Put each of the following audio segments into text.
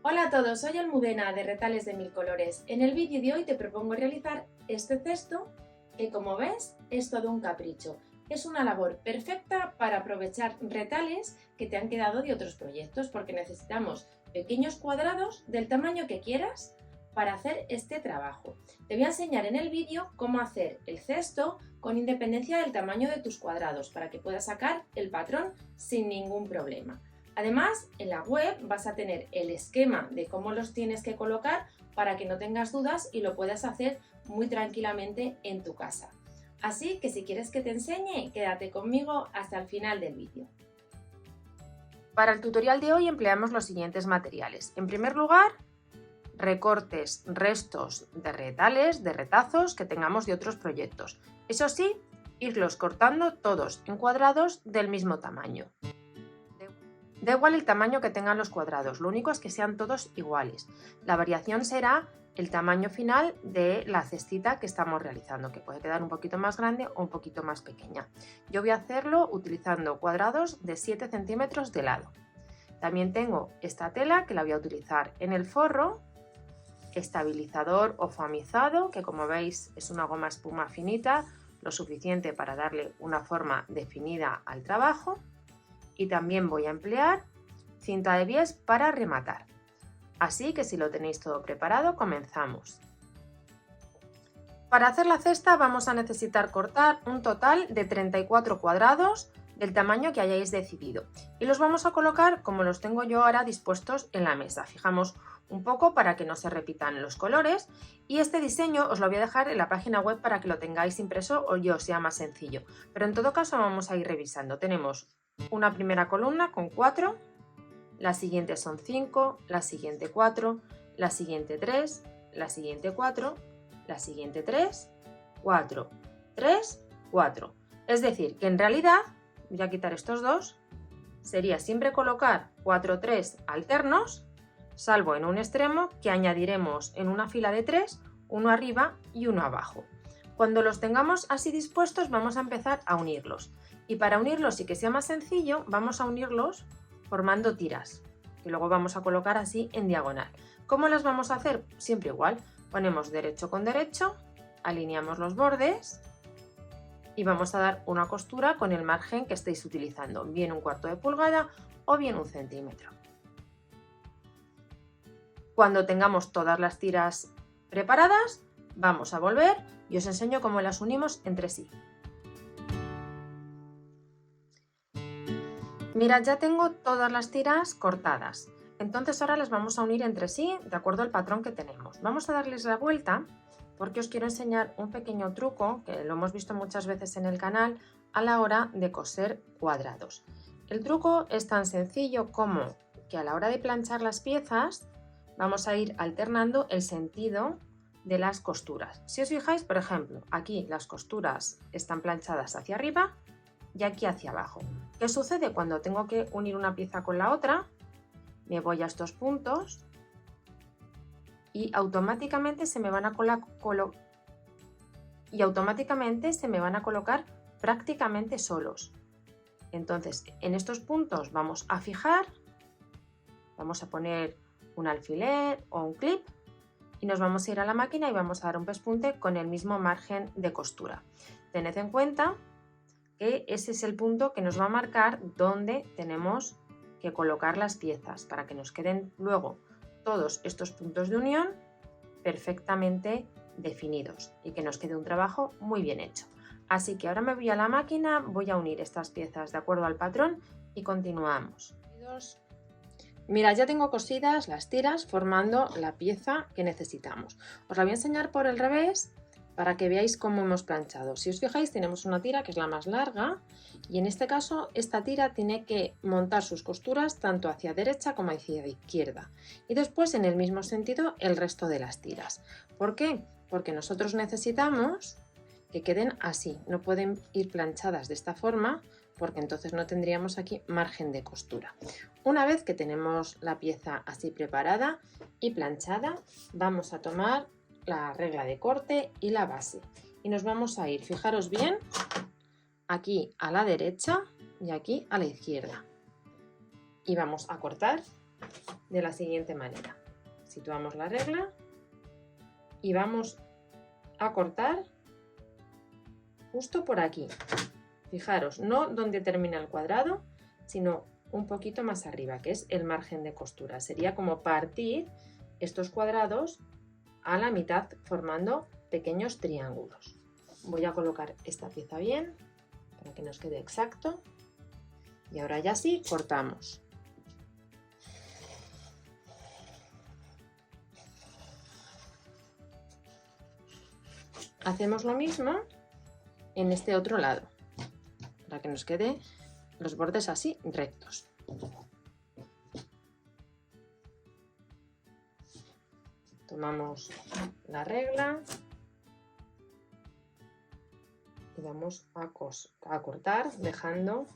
Hola a todos, soy Almudena de Retales de Mil Colores. En el vídeo de hoy te propongo realizar este cesto que, como ves, es todo un capricho. Es una labor perfecta para aprovechar retales que te han quedado de otros proyectos, porque necesitamos pequeños cuadrados del tamaño que quieras para hacer este trabajo. Te voy a enseñar en el vídeo cómo hacer el cesto con independencia del tamaño de tus cuadrados para que puedas sacar el patrón sin ningún problema. Además, en la web vas a tener el esquema de cómo los tienes que colocar para que no tengas dudas y lo puedas hacer muy tranquilamente en tu casa. Así que si quieres que te enseñe, quédate conmigo hasta el final del vídeo. Para el tutorial de hoy empleamos los siguientes materiales. En primer lugar, recortes, restos de retales, de retazos que tengamos de otros proyectos. Eso sí, irlos cortando todos en cuadrados del mismo tamaño. Da igual el tamaño que tengan los cuadrados, lo único es que sean todos iguales. La variación será el tamaño final de la cestita que estamos realizando, que puede quedar un poquito más grande o un poquito más pequeña. Yo voy a hacerlo utilizando cuadrados de 7 centímetros de lado. También tengo esta tela que la voy a utilizar en el forro, estabilizador o foamizado, que como veis es una goma espuma finita, lo suficiente para darle una forma definida al trabajo. Y también voy a emplear cinta de bies para rematar. Así que si lo tenéis todo preparado, comenzamos. Para hacer la cesta vamos a necesitar cortar un total de 34 cuadrados del tamaño que hayáis decidido y los vamos a colocar como los tengo yo ahora dispuestos en la mesa. Fijamos un poco para que no se repitan los colores y este diseño os lo voy a dejar en la página web para que lo tengáis impreso o yo sea más sencillo, pero en todo caso vamos a ir revisando. Tenemos una primera columna con 4, la siguiente son 5, la siguiente 4, la siguiente 3, la siguiente 4, la siguiente 3, 4, 3, 4. Es decir, que en realidad, voy a quitar estos dos, sería siempre colocar 4, 3 alternos, salvo en un extremo que añadiremos en una fila de 3, uno arriba y uno abajo. Cuando los tengamos así dispuestos vamos a empezar a unirlos. Y para unirlos y que sea más sencillo, vamos a unirlos formando tiras, que luego vamos a colocar así en diagonal. ¿Cómo las vamos a hacer? Siempre igual. Ponemos derecho con derecho, alineamos los bordes y vamos a dar una costura con el margen que estéis utilizando, bien 1/4 de pulgada o bien 1 centímetro. Cuando tengamos todas las tiras preparadas, vamos a volver y os enseño cómo las unimos entre sí. Mirad, ya tengo todas las tiras cortadas, entonces ahora las vamos a unir entre sí de acuerdo al patrón que tenemos. Vamos a darles la vuelta porque os quiero enseñar un pequeño truco que lo hemos visto muchas veces en el canal a la hora de coser cuadrados. El truco es tan sencillo como que a la hora de planchar las piezas vamos a ir alternando el sentido de las costuras. Si os fijáis, por ejemplo, aquí las costuras están planchadas hacia arriba y aquí hacia abajo. ¿Qué sucede cuando tengo que unir una pieza con la otra? Me voy a estos puntos y automáticamente se me van a colocar prácticamente solos. Entonces, en estos puntos vamos a fijar, vamos a poner un alfiler o un clip y nos vamos a ir a la máquina y vamos a dar un pespunte con el mismo margen de costura. Tened en cuenta que ese es el punto que nos va a marcar dónde tenemos que colocar las piezas para que nos queden luego todos estos puntos de unión perfectamente definidos y que nos quede un trabajo muy bien hecho. Así que ahora me voy a la máquina, voy a unir estas piezas de acuerdo al patrón y continuamos. Mira, ya tengo cosidas las tiras formando la pieza que necesitamos. Os la voy a enseñar por el revés para que veáis cómo hemos planchado. Si os fijáis, tenemos una tira que es la más larga y en este caso esta tira tiene que montar sus costuras tanto hacia derecha como hacia izquierda y después en el mismo sentido el resto de las tiras. ¿Por qué? Porque nosotros necesitamos que queden así, no pueden ir planchadas de esta forma porque entonces no tendríamos aquí margen de costura. Una vez que tenemos la pieza así preparada y planchada, vamos a tomar la regla de corte y la base y nos vamos a ir, fijaros bien, aquí a la derecha y aquí a la izquierda y vamos a cortar de la siguiente manera. Situamos la regla y vamos a cortar justo por aquí. Fijaros, no donde termina el cuadrado, sino un poquito más arriba, que es el margen de costura. Sería como partir estos cuadrados a la mitad formando pequeños triángulos. Voy a colocar esta pieza bien para que nos quede exacto. Y ahora ya sí, cortamos. Hacemos lo mismo en este otro lado, para que nos quede los bordes así rectos. Tomamos la regla y vamos a cortar dejando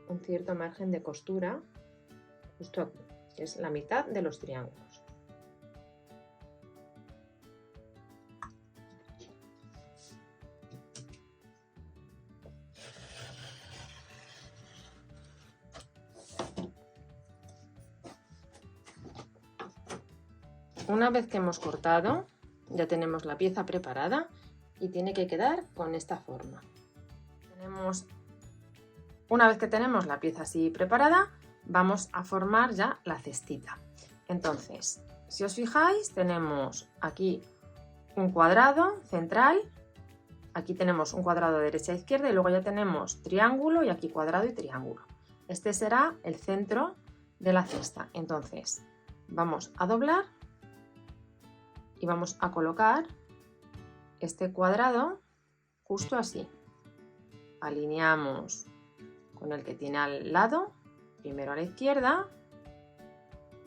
un cierto margen de costura justo aquí, que es la mitad de los triángulos. Una vez que hemos cortado, ya tenemos la pieza preparada y tiene que quedar con esta forma. Una vez que tenemos la pieza así preparada, vamos a formar ya la cestita. Entonces, si os fijáis, tenemos aquí un cuadrado central, aquí tenemos un cuadrado de derecha a izquierda y luego ya tenemos triángulo y aquí cuadrado y triángulo. Este será el centro de la cesta. Entonces, vamos a doblar y vamos a colocar este cuadrado justo así. Alineamos con el que tiene al lado, primero a la izquierda,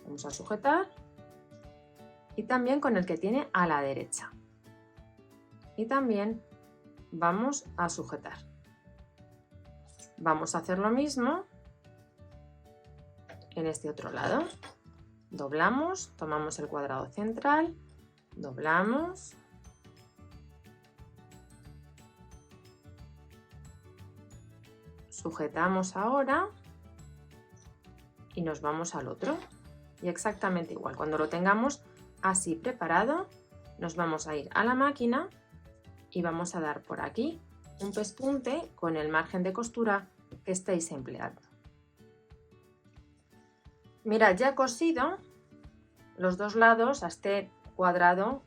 vamos a sujetar, y también con el que tiene a la derecha. Y también vamos a sujetar. Vamos a hacer lo mismo en este otro lado. Doblamos, tomamos el cuadrado central, doblamos, sujetamos ahora y nos vamos al otro. Y exactamente igual, cuando lo tengamos así preparado, nos vamos a ir a la máquina y vamos a dar por aquí un pespunte con el margen de costura que estéis empleando. Mirad, ya he cosido los dos lados a este cuadrado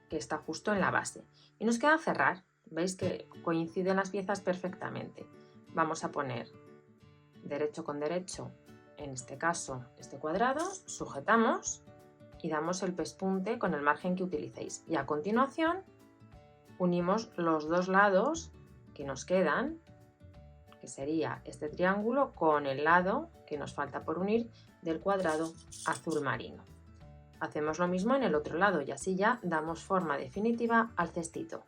que está justo en la base y nos queda cerrar. Veis que coinciden las piezas perfectamente. Vamos a poner derecho con derecho, en este caso este cuadrado, sujetamos y damos el pespunte con el margen que utilicéis. Y a continuación unimos los dos lados que nos quedan, que sería este triángulo, con el lado que nos falta por unir del cuadrado azul marino. Hacemos lo mismo en el otro lado y así ya damos forma definitiva al cestito.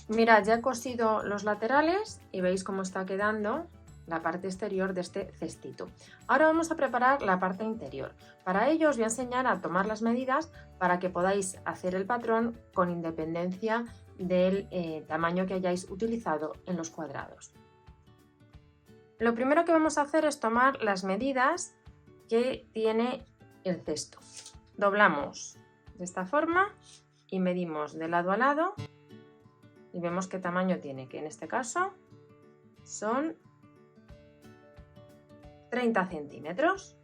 Mirad, ya he cosido los laterales y veis cómo está quedando la parte exterior de este cestito. Ahora vamos a preparar la parte interior. Para ello os voy a enseñar a tomar las medidas para que podáis hacer el patrón con independencia del tamaño que hayáis utilizado en los cuadrados. Lo primero que vamos a hacer es tomar las medidas que tiene el cesto. Doblamos de esta forma y medimos de lado a lado y vemos qué tamaño tiene, que en este caso son 30 centímetros.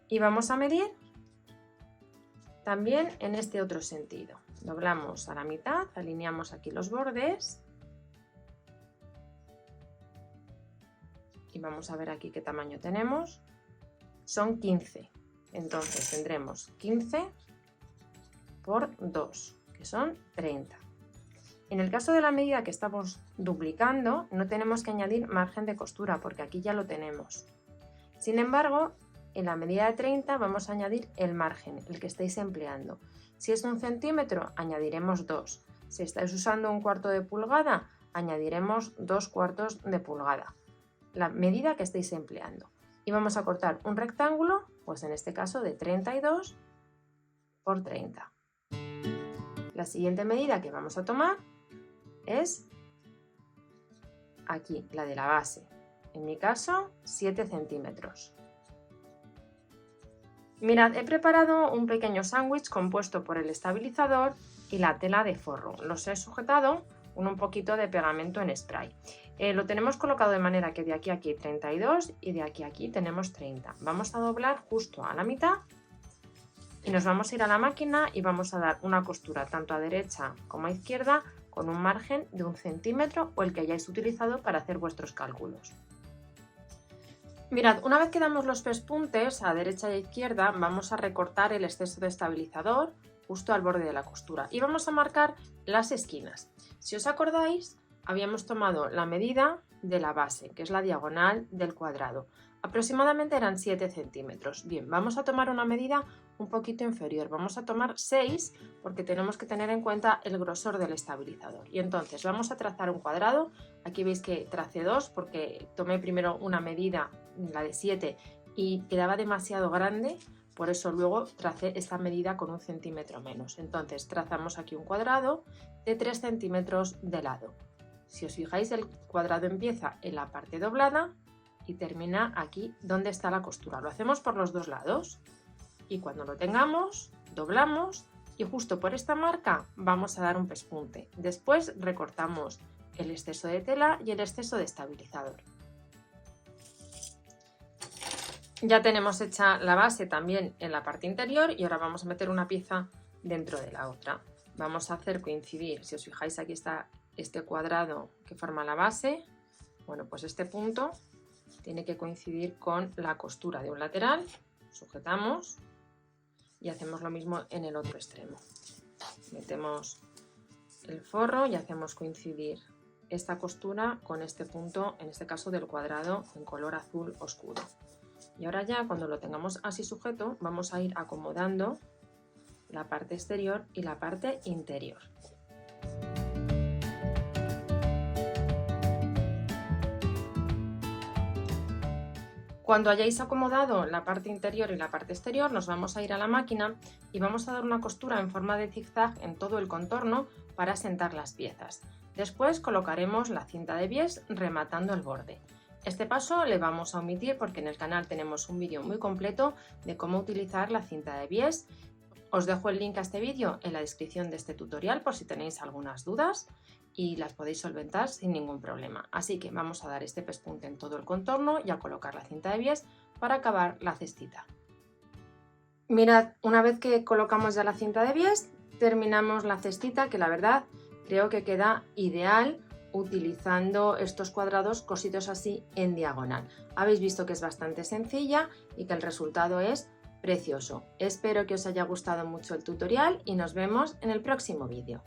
Y vamos a medir también en este otro sentido. Doblamos a la mitad, alineamos aquí los bordes y vamos a ver aquí qué tamaño tenemos. Son 15, entonces tendremos 15 por 2, que son 30. En el caso de la medida que estamos duplicando, no tenemos que añadir margen de costura porque aquí ya lo tenemos. Sin embargo, en la medida de 30 vamos a añadir el margen, el que estáis empleando. Si es 1 centímetro, añadiremos 2. Si estáis usando 1/4 de pulgada, añadiremos 2/4 de pulgada. La medida que estáis empleando. Y vamos a cortar un rectángulo, pues en este caso de 32 por 30. La siguiente medida que vamos a tomar es aquí, la de la base. En mi caso, 7 centímetros. Mirad, he preparado un pequeño sándwich compuesto por el estabilizador y la tela de forro. Los he sujetado con un poquito de pegamento en spray. Lo tenemos colocado de manera que de aquí a aquí 32 y de aquí a aquí tenemos 30. Vamos a doblar justo a la mitad y nos vamos a ir a la máquina y vamos a dar una costura tanto a derecha como a izquierda con un margen de 1 centímetro o el que hayáis utilizado para hacer vuestros cálculos. Mirad, una vez que damos los pespuntes a derecha e izquierda, vamos a recortar el exceso de estabilizador justo al borde de la costura y vamos a marcar las esquinas. Si os acordáis, habíamos tomado la medida de la base, que es la diagonal del cuadrado. Aproximadamente eran 7 centímetros. Bien, vamos a tomar una medida un poquito inferior. Vamos a tomar 6 porque tenemos que tener en cuenta el grosor del estabilizador. Y entonces vamos a trazar un cuadrado. Aquí veis que tracé 2 porque tomé primero una medida, la de 7, y quedaba demasiado grande. Por eso luego tracé esta medida con 1 centímetro menos. Entonces trazamos aquí un cuadrado de 3 centímetros de lado. Si os fijáis, el cuadrado empieza en la parte doblada y termina aquí donde está la costura. Lo hacemos por los dos lados y cuando lo tengamos, doblamos y justo por esta marca vamos a dar un pespunte. Después recortamos el exceso de tela y el exceso de estabilizador. Ya tenemos hecha la base también en la parte interior y ahora vamos a meter una pieza dentro de la otra. Vamos a hacer coincidir, si os fijáis aquí está este cuadrado que forma la base, bueno, pues este punto tiene que coincidir con la costura de un lateral, sujetamos y hacemos lo mismo en el otro extremo. Metemos el forro y hacemos coincidir esta costura con este punto, en este caso del cuadrado en color azul oscuro. Y ahora ya cuando lo tengamos así sujeto vamos a ir acomodando la parte exterior y la parte interior. Cuando hayáis acomodado la parte interior y la parte exterior, nos vamos a ir a la máquina y vamos a dar una costura en forma de zigzag en todo el contorno para asentar las piezas. Después colocaremos la cinta de bies rematando el borde. Este paso le vamos a omitir porque en el canal tenemos un vídeo muy completo de cómo utilizar la cinta de bies. Os dejo el link a este vídeo en la descripción de este tutorial por si tenéis algunas dudas y las podéis solventar sin ningún problema. Así que vamos a dar este pespunte en todo el contorno y a colocar la cinta de bies para acabar la cestita. Mirad, una vez que colocamos ya la cinta de bies, terminamos la cestita, que la verdad creo que queda ideal utilizando estos cuadrados cosidos así en diagonal. Habéis visto que es bastante sencilla y que el resultado es precioso. Espero que os haya gustado mucho el tutorial y nos vemos en el próximo vídeo.